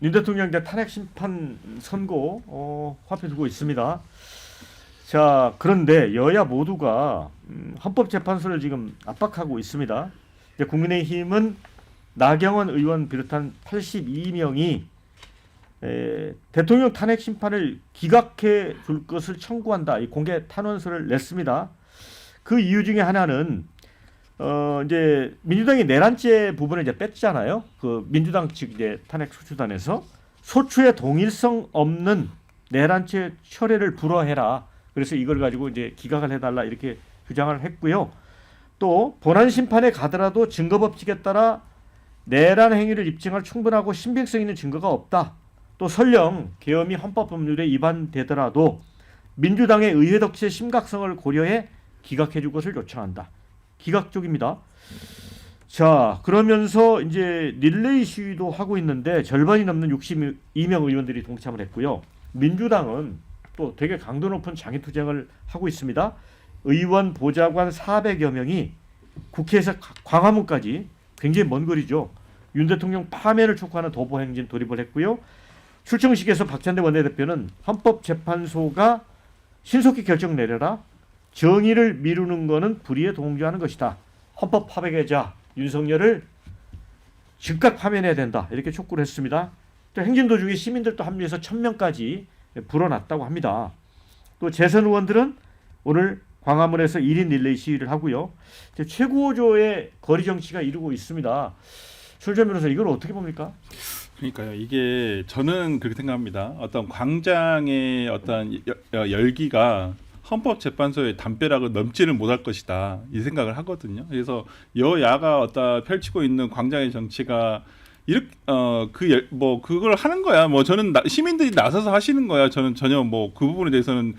윤 대통령 이제 탄핵 심판 선고 화표 두고 있습니다. 자, 그런데 여야 모두가 헌법재판소를 지금 압박하고 있습니다. 이제 국민의힘은 나경원 의원 비롯한 82명이 대통령 탄핵 심판을 기각해 줄 것을 청구한다. 이 공개 탄원서를 냈습니다. 그 이유 중에 하나는 이제 민주당이 내란죄 부분을 이제 뺐잖아요. 그 민주당 측 이제 탄핵 소추단에서 소추의 동일성 없는 내란죄 철회를 불허해라. 그래서 이걸 가지고 이제 기각을 해달라 이렇게 주장을 했고요. 또 본안 심판에 가더라도 증거 법칙에 따라 내란 행위를 입증할 충분하고 신빙성 있는 증거가 없다. 또 설령 계엄이 헌법 법률에 위반되더라도 민주당의 의회 덕지의 심각성을 고려해 기각해 줄 것을 요청한다. 기각 쪽입니다. 자, 그러면서 이제 릴레이 시위도 하고 있는데 절반이 넘는 62명 의원들이 동참을 했고요. 민주당은 또 되게 강도 높은 장애투쟁을 하고 있습니다. 의원 보좌관 400여 명이 국회에서 광화문까지 굉장히 먼 거리죠. 윤 대통령 파면을 촉구하는 도보 행진 돌입을 했고요. 출정식에서 박찬대 원내대표는 헌법재판소가 신속히 결정 내려라. 정의를 미루는 것은 불의에 동조하는 것이다. 헌법 파괴자 윤석열을 즉각 파면해야 된다. 이렇게 촉구를 했습니다. 또 행진 도중에 시민들도 합류해서 1000명까지 불어났다고 합니다. 또 재선 의원들은 오늘 광화문에서 1인 릴레이 시위를 하고요. 최고조의 거리 정치가 이루고 있습니다. 손준 변호사, 이걸 어떻게 봅니까? 그러니까요. 이게 저는 그렇게 생각합니다. 어떤 광장의 어떤 열기가 헌법재판소의 담벼락을 넘지를 못할 것이다 이 생각을 하거든요. 그래서 여야가 어떤 펼치고 있는 광장의 정치가 이렇게 그걸 하는 거야. 뭐 저는 시민들이 나서서 하시는 거야. 저는 전혀 뭐 그 부분에 대해서는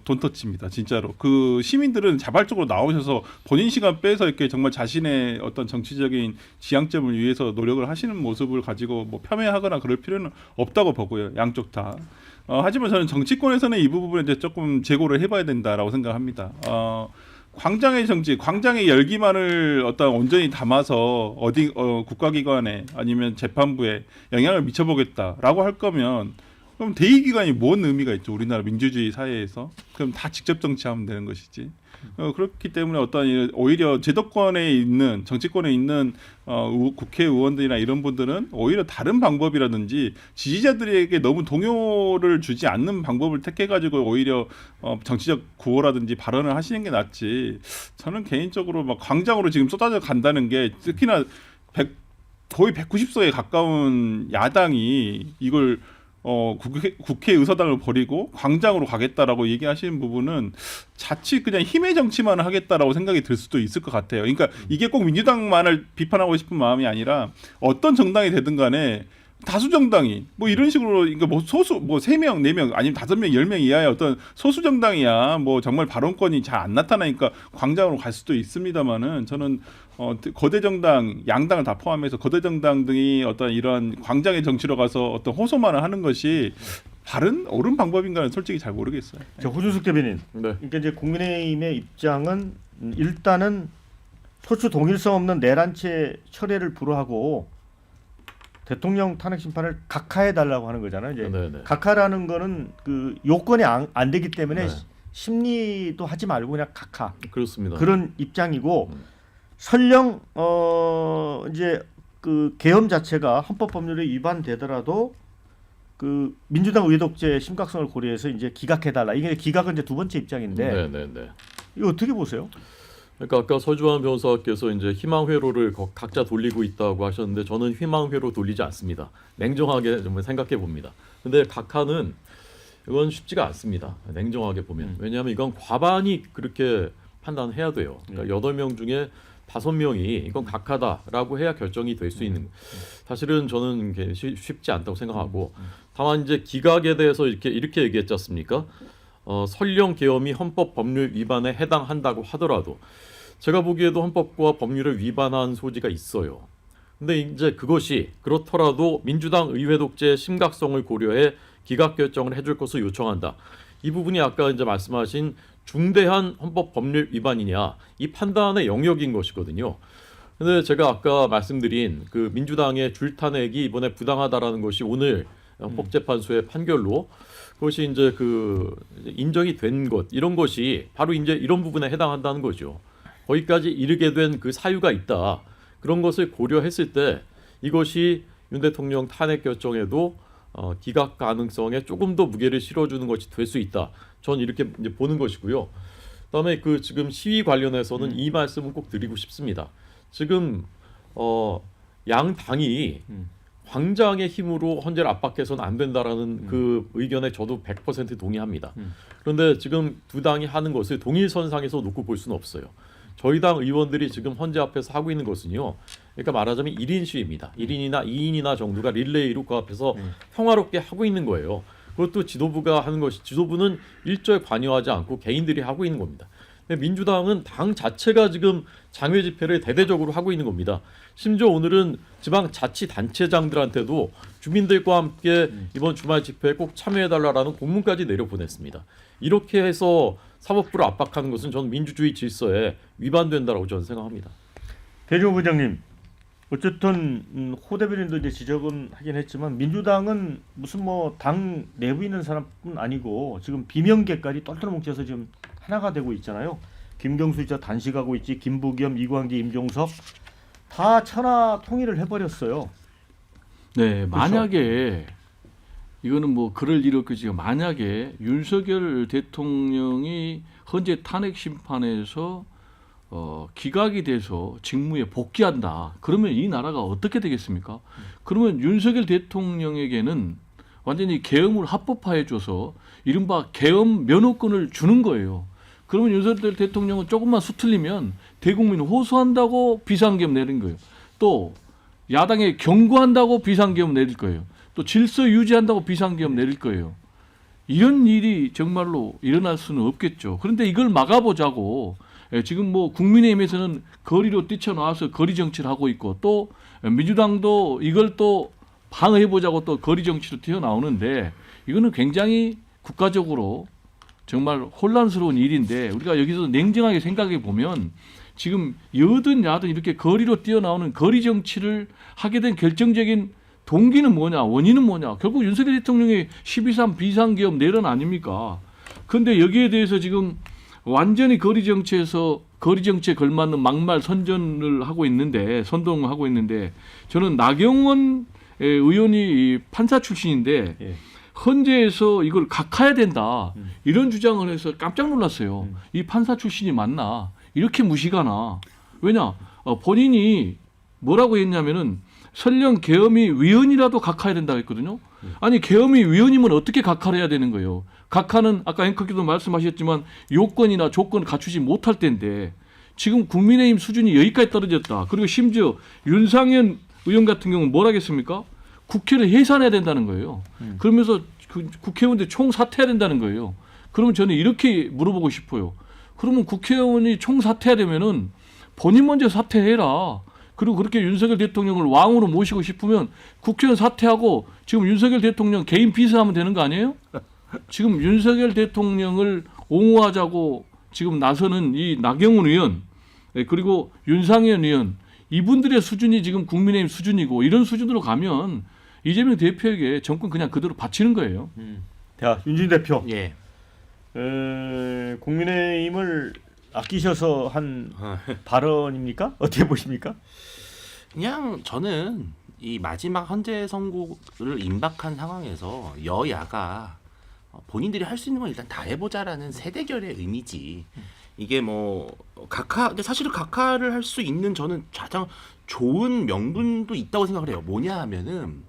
돈터치입니다. 진짜로 그 시민들은 자발적으로 나오셔서 본인 시간 빼서 이렇게 정말 자신의 어떤 정치적인 지향점을 위해서 노력을 하시는 모습을 가지고 뭐 폄훼하거나 그럴 필요는 없다고 보고요. 양쪽 다. 하지만 저는 정치권에서는 이 부분에 대해 조금 재고를 해봐야 된다라고 생각합니다. 광장의 정치, 광장의 열기만을 어떤 온전히 담아서 국가기관에 아니면 재판부에 영향을 미쳐보겠다라고 할 거면 그럼 대의기관이 뭔 의미가 있죠? 우리나라 민주주의 사회에서. 그럼 다 직접 정치하면 되는 것이지. 그렇기 때문에 어떤 오히려 제도권에 있는 정치권에 있는 국회의원들이나 이런 분들은 오히려 다른 방법이라든지 지지자들에게 너무 동요를 주지 않는 방법을 택해가지고 오히려 정치적 구호라든지 발언을 하시는 게 낫지. 저는 개인적으로 막 광장으로 지금 쏟아져 간다는 게 특히나 거의 190석에 가까운 야당이 이걸 국회의사당을 버리고 광장으로 가겠다라고 얘기하시는 부분은 자칫 그냥 힘의 정치만 하겠다라고 생각이 들 수도 있을 것 같아요. 그러니까 이게 꼭 민주당만을 비판하고 싶은 마음이 아니라 어떤 정당이 되든 간에 다수 정당이 뭐 이런 식으로 그러니까 뭐 소수 뭐 3명, 4명 아니면 5명, 10명 이하의 어떤 소수 정당이야 뭐 정말 발언권이 잘 안 나타나니까 광장으로 갈 수도 있습니다만은 저는 거대 정당, 양당을 다 포함해서 거대 정당 등이 어떤 이런 광장의 정치로 가서 어떤 호소만을 하는 것이 바른 옳은 방법인가는 솔직히 잘 모르겠어요. 자,胡준숙 대변인. 네. 그러니까 이제 국민의힘의 입장은 일단은 소추 동일성 없는 내란죄 철회를 불허하고 대통령 탄핵 심판을 각하해 달라고 하는 거잖아요. 이제 네네. 각하라는 거는 그 요건이 안 되기 때문에 네. 심리도 하지 말고 그냥 각하. 그렇습니다. 그런 입장이고 설령 이제 그 계엄 자체가 헌법 법률에 위반되더라도 그 민주당 의독죄 심각성을 고려해서 이제 기각해 달라. 이게 기각은 이제 두 번째 입장인데 네네네. 이거 어떻게 보세요? 그러니까 아까 서주환 변호사께서 이제 희망 회로를 각자 돌리고 있다고 하셨는데 저는 희망 회로 돌리지 않습니다. 냉정하게 좀 생각해 봅니다. 근데 각하는 이건 쉽지가 않습니다. 냉정하게 보면 왜냐하면 이건 과반이 그렇게 판단해야 돼요. 그러니까 8명 중에 5명이 이건 각하다라고 해야 결정이 될 수 있는. 사실은 저는 쉽지 않다고 생각하고 다만 이제 기각에 대해서 이렇게 얘기했지 않습니까? 설령 계엄이 헌법 법률 위반에 해당한다고 하더라도 제가 보기에도 헌법과 법률을 위반한 소지가 있어요. 근데 이제 그것이 그렇더라도 민주당 의회 독재의 심각성을 고려해 기각 결정을 해줄 것을 요청한다. 이 부분이 아까 이제 말씀하신 중대한 헌법 법률 위반이냐 이 판단의 영역인 것이거든요. 근데 제가 아까 말씀드린 그 민주당의 줄탄핵이 이번에 부당하다라는 것이 오늘 헌법재판소의 판결로 그것이 이제 그 인정이 된 것 이런 것이 바로 이제 이런 부분에 해당한다는 거죠. 거기까지 이르게 된 그 사유가 있다. 그런 것을 고려했을 때 이것이 윤 대통령 탄핵 결정에도 기각 가능성에 조금 더 무게를 실어주는 것이 될 수 있다. 전 이렇게 이제 보는 것이고요. 그다음에 그 지금 시위 관련해서는 이 말씀은 꼭 드리고 싶습니다. 지금 양 당이 광장의 힘으로 헌재를 압박해서는 안 된다라는 그 의견에 저도 100% 동의합니다. 그런데 지금 두 당이 하는 것을 동일선상에서 놓고 볼 수는 없어요. 저희 당 의원들이 지금 헌재 앞에서 하고 있는 것은요. 그러니까 말하자면 1인 시위입니다. 1인이나 2인이나 정도가 릴레이로 그 앞에서 평화롭게 하고 있는 거예요. 그것도 지도부가 하는 것이 지도부는 일절 관여하지 않고 개인들이 하고 있는 겁니다. 근데 민주당은 당 자체가 지금 장외 집회를 대대적으로 하고 있는 겁니다. 심지어 오늘은 지방 자치단체장들한테도 주민들과 함께 이번 주말 집회에 꼭 참여해달라는 공문까지 내려보냈습니다. 이렇게 해서 사법부를 압박하는 것은 저는 민주주의 질서에 위반된다라고 저는 생각합니다. 대중호 부장님, 어쨌든 호 대변인도 이제 지적은 하긴 했지만 민주당은 무슨 뭐 당 내부에 있는 사람뿐 아니고 지금 비명계까지 똘똘 뭉쳐서 지금 하나가 되고 있잖아요. 김경수 지사 단식하고 있지, 김부겸, 이광재, 임종석 다 천하 통일을 해버렸어요. 네, 만약에 이거는 뭐 그럴 일 없겠지만 만약에 윤석열 대통령이 헌재 탄핵 심판에서 기각이 돼서 직무에 복귀한다. 그러면 이 나라가 어떻게 되겠습니까? 그러면 윤석열 대통령에게는 완전히 계엄을 합법화해줘서 이른바 계엄 면허권을 주는 거예요. 그러면 윤석열 대통령은 조금만 수틀리면 대국민 호소한다고 비상계엄 내린 거예요. 또 야당에 경고한다고 비상계엄 내릴 거예요. 또 질서 유지한다고 비상계엄 내릴 거예요. 이런 일이 정말로 일어날 수는 없겠죠. 그런데 이걸 막아보자고 지금 뭐 국민의힘에서는 거리로 뛰쳐나와서 거리 정치를 하고 있고 또 민주당도 이걸 또 방어해보자고 또 거리 정치로 튀어나오는데 이거는 굉장히 국가적으로 정말 혼란스러운 일인데 우리가 여기서 냉정하게 생각해 보면 지금 여든 야든 이렇게 거리로 뛰어나오는 거리 정치를 하게 된 결정적인 동기는 뭐냐, 원인은 뭐냐. 결국 윤석열 대통령의 12.3 비상계엄 내란 아닙니까? 그런데 여기에 대해서 지금 완전히 거리 정치에 걸맞는 막말 선전을 하고 있는데 선동을 하고 있는데 저는 나경원 의원이 판사 출신인데 예. 헌재에서 이걸 각하해야 된다 이런 주장을 해서 깜짝 놀랐어요. 이 판사 출신이 맞나? 이렇게 무시가나? 왜냐? 본인이 뭐라고 했냐면은 설령 계엄이 위헌이라도 각하해야 된다고 했거든요. 아니 계엄이 위헌이면 어떻게 각하를 해야 되는 거예요? 각하는 아까 앵커께도 말씀하셨지만 요건이나 조건을 갖추지 못할 때인데 지금 국민의힘 수준이 여기까지 떨어졌다. 그리고 심지어 윤상현 의원 같은 경우는 뭘 하겠습니까? 국회를 해산해야 된다는 거예요. 그러면서 국회의원들 총사퇴해야 된다는 거예요. 그러면 저는 이렇게 물어보고 싶어요. 그러면 국회의원이 총사퇴하려면은 본인 먼저 사퇴해라. 그리고 그렇게 윤석열 대통령을 왕으로 모시고 싶으면 국회의원 사퇴하고 지금 윤석열 대통령 개인 비서하면 되는 거 아니에요? 지금 윤석열 대통령을 옹호하자고 지금 나서는 이 나경원 의원 그리고 윤상현 의원 이분들의 수준이 지금 국민의힘 수준이고 이런 수준으로 가면 이재명 대표에게 정권 그냥 그대로 바치는 거예요. 자, 윤진 대표. 예. 국민의힘을 아끼셔서 한 발언입니까? 어떻게 보십니까? 그냥 저는 이 마지막 헌재 선고를 임박한 상황에서 여야가 본인들이 할 수 있는 건 일단 다 해보자라는 세대결의 의미지. 이게 뭐 근데 사실은 각하를 할 수 있는 저는 가장 좋은 명분도 있다고 생각을 해요. 뭐냐 하면은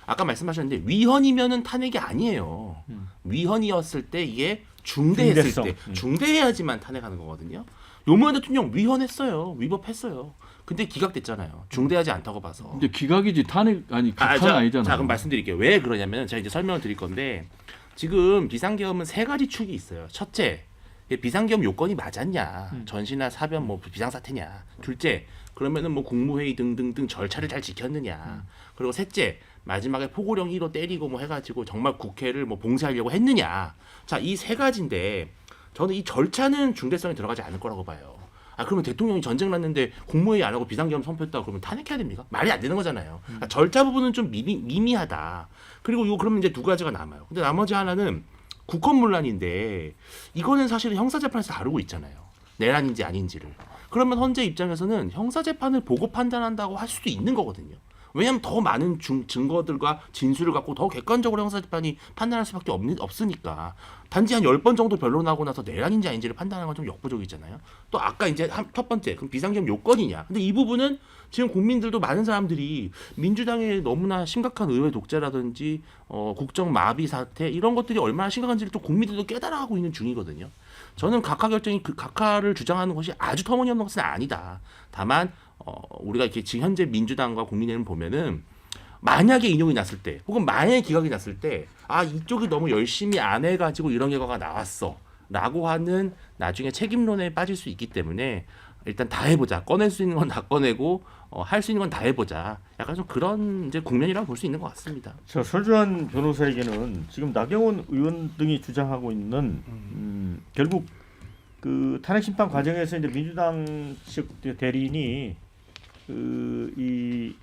아까 말씀하셨는데 위헌이면은 탄핵이 아니에요. 위헌이었을 때 이게 중대했을 중대성. 때 중대해야지만 탄핵하는 거거든요. 노무현 대통령 위헌했어요. 위법했어요. 근데 기각됐잖아요. 중대하지 않다고 봐서. 근데 기각이지 탄핵 아니 각하는 자, 아니잖아요. 자, 그럼 말씀드릴게요. 왜 그러냐면 제가 이제 설명을 드릴 건데 지금 비상계엄은 세 가지 축이 있어요. 첫째, 비상계엄 요건이 맞았냐? 전시나 사변 뭐 비상사태냐? 둘째, 그러면은 뭐 국무회의 등등등 절차를 잘 지켰느냐? 그리고 셋째, 마지막에 포고령 1호 때리고 뭐 해가지고 정말 국회를 뭐 봉쇄하려고 했느냐? 자, 이 세 가지인데 저는 이 절차는 중대성에 들어가지 않을 거라고 봐요. 아 그러면 대통령이 전쟁 났는데 국무회의 안 하고 비상계엄 선포했다 그러면 탄핵해야 됩니까? 말이 안 되는 거잖아요. 그러니까 절차 부분은 좀 미미하다. 그리고 이거 그러면 이제 두 가지가 남아요. 근데 나머지 하나는 국헌문란인데 이거는 사실은 형사재판에서 다루고 있잖아요. 내란인지 아닌지를. 그러면 헌재 입장에서는 형사재판을 보고 판단한다고 할 수도 있는 거거든요. 왜냐하면 더 많은 증거들과 진술을 갖고 더 객관적으로 형사재판이 판단할 수밖에 없으니까. 단지 한 10번 정도 변론하고 나서 내란인지 아닌지를 판단하는 건 좀 역부족이잖아요. 또 아까 이제 첫 번째 그럼 비상계엄 요건이냐. 근데 이 부분은 지금 국민들도 많은 사람들이 민주당의 너무나 심각한 의회 독재라든지 국정 마비 사태 이런 것들이 얼마나 심각한지를 또 국민들도 깨달아가고 있는 중이거든요. 저는 각하 결정이 그 각하를 주장하는 것이 아주 터무니없는 것은 아니다. 다만 우리가 이렇게 지금 현재 민주당과 국민의힘 보면은 만약에 인용이 났을 때 혹은 만약에 기각이 났을 때 아 이쪽이 너무 열심히 안 해가지고 이런 결과가 나왔어 라고 하는 나중에 책임론에 빠질 수 있기 때문에 일단 다 해보자. 꺼낼 수 있는 건 다 꺼내고 할 수 있는 건 다 해보자. 약간 좀 그런 이제 국면이라고 볼 수 있는 것 같습니다. 자, 설주환 변호사에게는 지금 나경원 의원 등이 주장하고 있는 결국 그 탄핵 심판 과정에서 이제 민주당 측 대리인이 이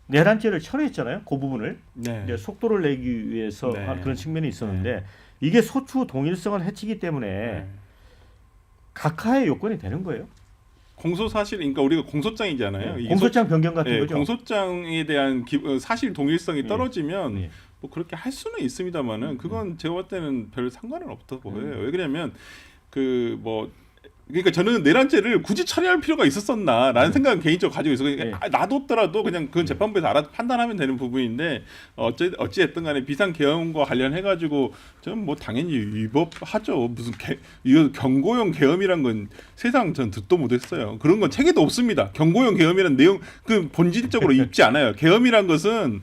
내란죄를 철회했잖아요. 그 부분을 네. 이제 속도를 내기 위해서 네. 한 그런 측면이 있었는데 이게 소추 동일성을 해치기 때문에 네. 각하의 요건이 되는 거예요. 공소 사실, 그러니까 우리가 공소장이잖아요. 이게 공소장 변경 같은 네, 거죠. 공소장에 대한 사실 동일성이 떨어지면 예. 뭐 그렇게 할 수는 있습니다만은 그건 제가 볼 때는 별 상관은 없다고 보여요. 왜 그러냐면 그 뭐 그러니까 저는 내란죄를 굳이 처리할 필요가 있었었나라는 생각은 개인적으로 가지고 있어요. 그러니까 놔뒀더라도 그냥 그건 재판부에서 알아서 판단하면 되는 부분인데 어찌됐든 간에 비상계엄과 관련해가지고 저는 뭐 당연히 위법하죠. 무슨 이거 경고용 계엄이란 건 세상 전 듣도 못했어요. 그런 건 책에도 없습니다. 경고용 계엄이라는 내용 그 본질적으로 있지 않아요. 계엄이란 것은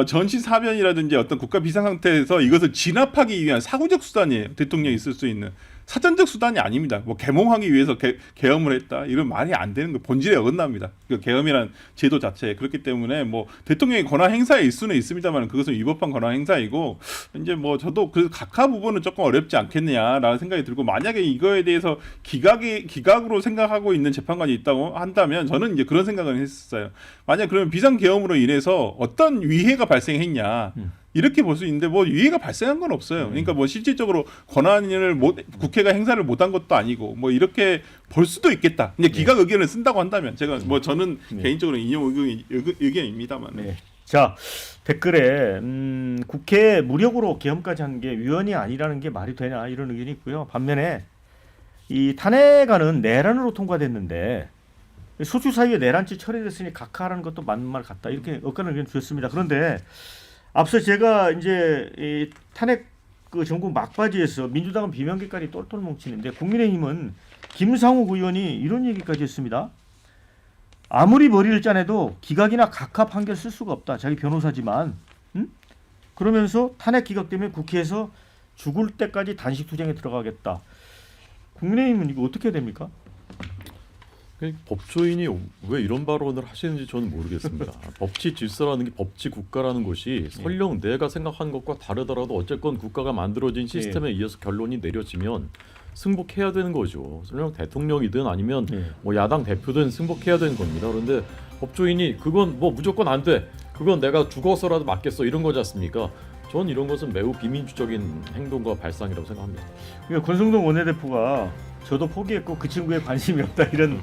전시사변이라든지 어떤 국가 비상 상태에서 이것을 진압하기 위한 사고적 수단이에요. 대통령이 있을 수 있는 사전적 수단이 아닙니다. 뭐 계몽하기 위해서 계엄을 했다 이런 말이 안 되는 거 본질에 어긋납니다. 그 계엄이란 제도 자체에 그렇기 때문에 뭐 대통령의 권한 행사에 있을 수는 있습니다만 그것은 위법한 권한 행사이고 이제 뭐 저도 그 각하 부분은 조금 어렵지 않겠느냐라는 생각이 들고 만약에 이거에 대해서 기각으로 생각하고 있는 재판관이 있다고 한다면 저는 이제 그런 생각을 했었어요. 만약 그러면 비상계엄으로 인해서 어떤 위해가 발생했냐. 이렇게 볼 수 있는데 뭐 위해가 발생한 건 없어요. 그러니까 뭐 실질적으로 권한을 국회가 행사를 못한 것도 아니고 뭐 이렇게 볼 수도 있겠다. 이제 기각 의견을 쓴다고 한다면 제가 뭐 저는 개인적으로 인용 의견입니다만. 네. 자, 댓글에 국회 무력으로 계엄까지 한 게 위헌이 아니라는 게 말이 되냐 이런 의견이 있고요. 반면에 이 탄핵안은 내란으로 통과됐는데 소추 사이에 내란죄 처리됐으니 각하라는 것도 맞는 말 같다 이렇게 엇갈린 의견 주셨습니다. 그런데 앞서 제가 이제 이 탄핵 그 정국 막바지에서 민주당은 비명계까지 똘똘 뭉치는데 국민의힘은 김상욱 의원이 이런 얘기까지 했습니다. 아무리 머리를 짜내도 기각이나 각하 판결 쓸 수가 없다. 자기 변호사지만 그러면서 탄핵 기각되면 국회에서 죽을 때까지 단식 투쟁에 들어가겠다. 국민의힘은 이거 어떻게 해야 됩니까? 법조인이 왜 이런 발언을 하시는지 저는 모르겠습니다. 법치 질서라는 게 법치 국가라는 것이 설령 내가 생각한 것과 다르더라도 어쨌건 국가가 만들어진 시스템에 의해서 결론이 내려지면 승복해야 되는 거죠. 설령 대통령이든 아니면 뭐 야당 대표든 승복해야 되는 겁니다. 그런데 법조인이 그건 뭐 무조건 안 돼. 그건 내가 죽어서라도 맞겠어 이런 거지 않습니까? 전 이런 것은 매우 비민주적인 행동과 발상이라고 생각합니다. 그러니까 권성동 원내대표가 저도 포기했고 그 친구에 관심이 없다 이런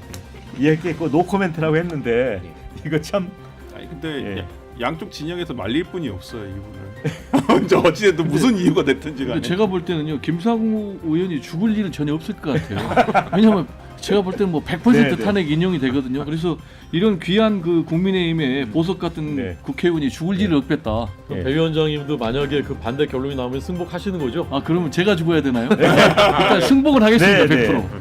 이야기했고 노코멘트라고 했는데 이거 참 아니 근데 양쪽 진영에서 말릴 뿐이 없어요 이 부분은. 어찌됐든 무슨 이유가 됐든지 간에. 제가 볼 때는요 김상우 의원이 죽을 일은 전혀 없을 것 같아요. 왜냐하면 제가 볼 때는 뭐 100% 탄핵 인용이 되거든요. 그래서 이런 귀한 그 국민의힘의 보석 같은 국회의원이 죽을 일을 없겠다. 그럼 배 위원장님도 만약에 그 반대 결론이 나오면 승복하시는 거죠? 아 그러면 제가 죽어야 되나요? 일단 승복을 하겠습니다. 100%.